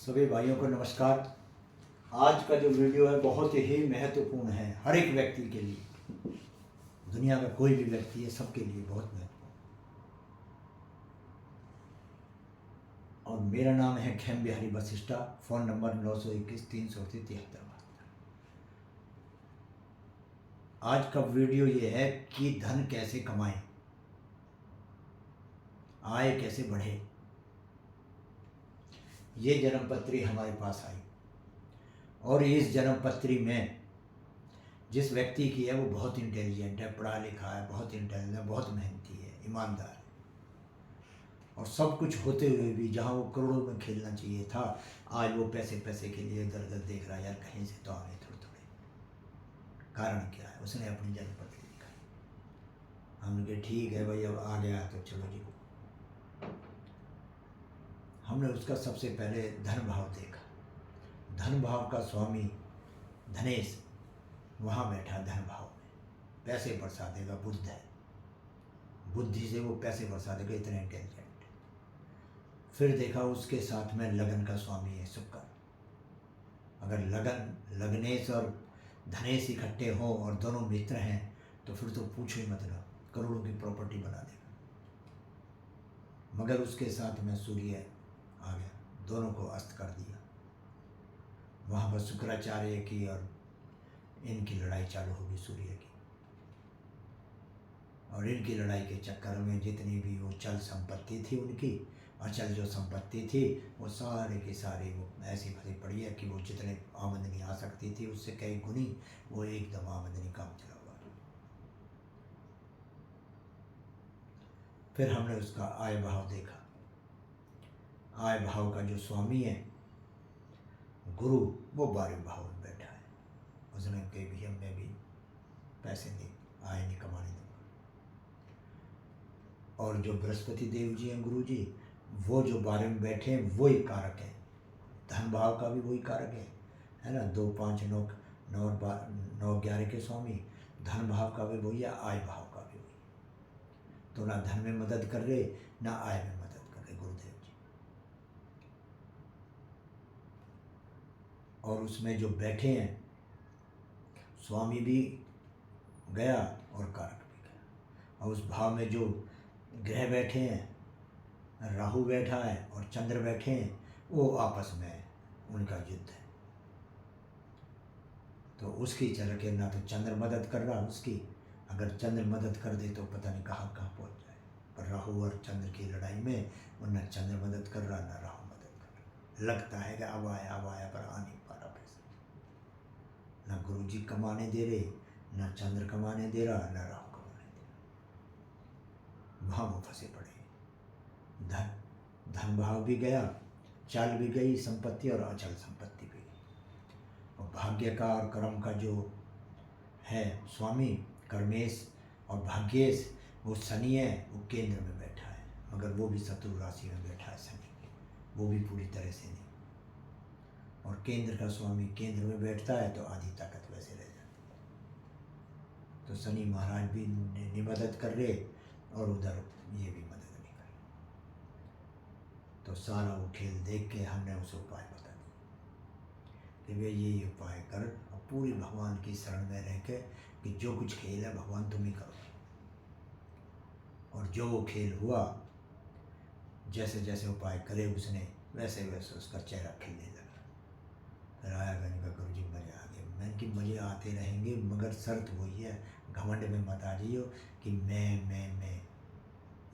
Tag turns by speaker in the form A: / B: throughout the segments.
A: सभी भाइयों को नमस्कार। आज का जो वीडियो है बहुत ही महत्वपूर्ण है हर एक व्यक्ति के लिए। दुनिया में कोई भी व्यक्ति है, सबके लिए बहुत महत्वपूर्ण। और मेरा नाम है खेम बिहारी वशिष्ठा। Phone number 921 338 73। आज का वीडियो ये है कि धन कैसे कमाएं, आय कैसे बढ़े। ये जन्मपत्री हमारे पास आई और इस जन्मपत्री में जिस व्यक्ति की है वो बहुत इंटेलिजेंट है, पढ़ा लिखा है, बहुत इंटेलिजेंट, बहुत मेहनती है, ईमानदार है। और सब कुछ होते हुए भी जहाँ वो करोड़ों में खेलना चाहिए था, आज वो पैसे के लिए इधर उधर देख रहा है। यार कहीं से तो आए थोड़े थोड़े। कारण क्या है? उसने अपनी जन्मपत्री लिखा। हमने कहा ठीक है भाई, अब आ गया तो चलो जी। हमने उसका सबसे पहले धन भाव देखा। धन भाव का स्वामी धनेश वहाँ बैठा धन भाव में, पैसे बरसा देगा। बुद्ध है, बुद्धि से वो पैसे बरसा देगा, इतने इंटेलिजेंट। फिर देखा उसके साथ में लगन का स्वामी है शुक्र। अगर लगन, लगनेश और धनेश इकट्ठे हों और दोनों मित्र हैं तो फिर तो पूछो ही मत ना, करोड़ों की प्रॉपर्टी बना देगा। मगर उसके साथ में सूर्य आ गया, दोनों को अस्त कर दिया। वहाँ पर शुक्राचार्य की और इनकी लड़ाई चालू होगी, सूर्य की। और इनकी लड़ाई के चक्कर में जितनी भी वो चल संपत्ति थी उनकी, अचल जो संपत्ति थी, वो सारे की सारी वो ऐसी फंसी पड़ी है कि वो जितने आमदनी आ सकती थी उससे कई गुनी वो एकदम आमदनी कम चला हुआ। फिर हमने उसका आय भाव देखा। आय भाव का जो स्वामी है गुरु, वो 12वें भाव में बैठा है। उसने कही भी मैं भी पैसे नहीं, आय नहीं कमाने दूंगा। और जो बृहस्पति देव जी हैं, गुरु जी, वो जो 12वें में बैठे हैं वही कारक है। धन भाव का भी वही कारक है ना। 2 5 9 9 9 11 के स्वामी। धन भाव का भी वही है, आय भाव का भी वही। तो ना धन में मदद कर रहे, ना आय में मदद कर रहे गुरुदेव जी। और उसमें जो बैठे हैं स्वामी भी गया और कारक भी गया। और उस भाव में जो ग्रह बैठे हैं, राहु बैठा है और चंद्र बैठे हैं, वो आपस में उनका युद्ध है। तो उसकी चल के ना तो चंद्र मदद कर रहा उसकी, अगर चंद्र मदद कर दे तो पता नहीं कहाँ कहाँ पहुँच जाए। पर राहु और चंद्र की लड़ाई में वो न चंद्र मदद कर रहा, ना राहु मदद कर रहा। लगता है कि अब आया पर आ नहीं पा रहा पैसा। ना गुरु जी कमाने दे रहे, ना चंद्र कमाने दे रहा, ना राहु कमाने दे रहा। वहाँ वो फंसे पड़े। धन भाव भी गया, चाल भी गई संपत्ति, और अचल संपत्ति भी गई। और भाग्य का और कर्म का जो है स्वामी कर्मेश और भाग्येश, वो शनि है, वो केंद्र में बैठा है। मगर वो भी शत्रु राशि में बैठा है शनि, वो भी पूरी तरह से नहीं। और केंद्र का स्वामी केंद्र में बैठता है तो आधी ताकत वैसे रह जाती है। तो शनि महाराज भी नहीं मदद कर रहे और उधर ये भी मदद नहीं कर रहे। तो सारा वो खेल देख के हमने उसे उपाय बता दिया कि वे ये उपाय कर, अब पूरी भगवान की शरण में रह के कि जो कुछ खेल है भगवान तुम ही करो। और जो वो खेल हुआ, जैसे जैसे उपाय करे उसने, वैसे वैसे उसका चेहरा खिलने लगा। फिर आया, मैंने कहा गुरु जी मज़े आ गए। मैंने कि मज़े आते रहेंगे, मगर शर्त वही है, घमंड में मत आ जाइयो कि मैं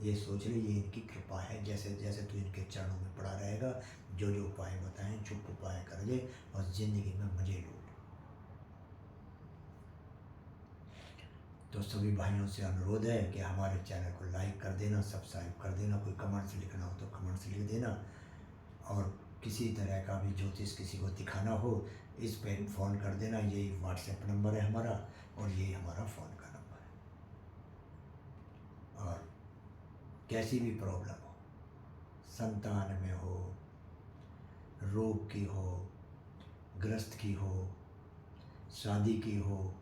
A: ये सोच ली ये इनकी कृपा है। जैसे जैसे तू इनके चरणों में पड़ा रहेगा, जो जो उपाय बताएं चुप उपाय कर ले और ज़िंदगी में मज़े लूट। तो सभी भाइयों से अनुरोध है कि हमारे चैनल को लाइक कर देना, सब्सक्राइब कर देना। कोई कमेंट्स लिखना हो तो कमेंट्स लिख देना। और किसी तरह का भी ज्योतिष किसी को दिखाना हो, इस पे फ़ोन कर देना। यही व्हाट्सएप नंबर है हमारा और यही हमारा फ़ोन का नंबर है। और कैसी भी प्रॉब्लम हो, संतान में हो, रोग की हो, ग्रस्त की हो, शादी की हो,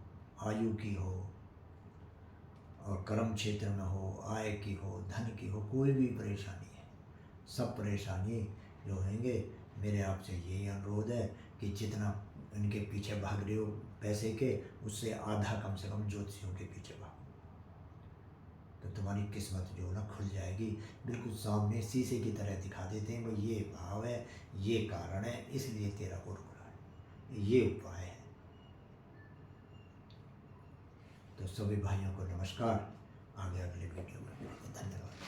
A: आयु की हो, और कर्म क्षेत्र में हो, आय की हो, धन की हो, कोई भी परेशानी है, सब परेशानी जो होंगे मेरे आपसे यही अनुरोध है कि जितना इनके पीछे भाग रहे हो पैसे के, उससे आधा कम से कम ज्योतिषियों के पीछे भागो, तो तुम्हारी किस्मत जो ना खुल जाएगी। बिल्कुल सामने शीशे की तरह दिखा देते हैं, भाई ये भाव है, ये कारण है, इसलिए तेरा गुण खुला है, ये उपाय है। तो सभी भाइयों को नमस्कार, आगे अगले वीडियो में मिलेंगे। धन्यवाद।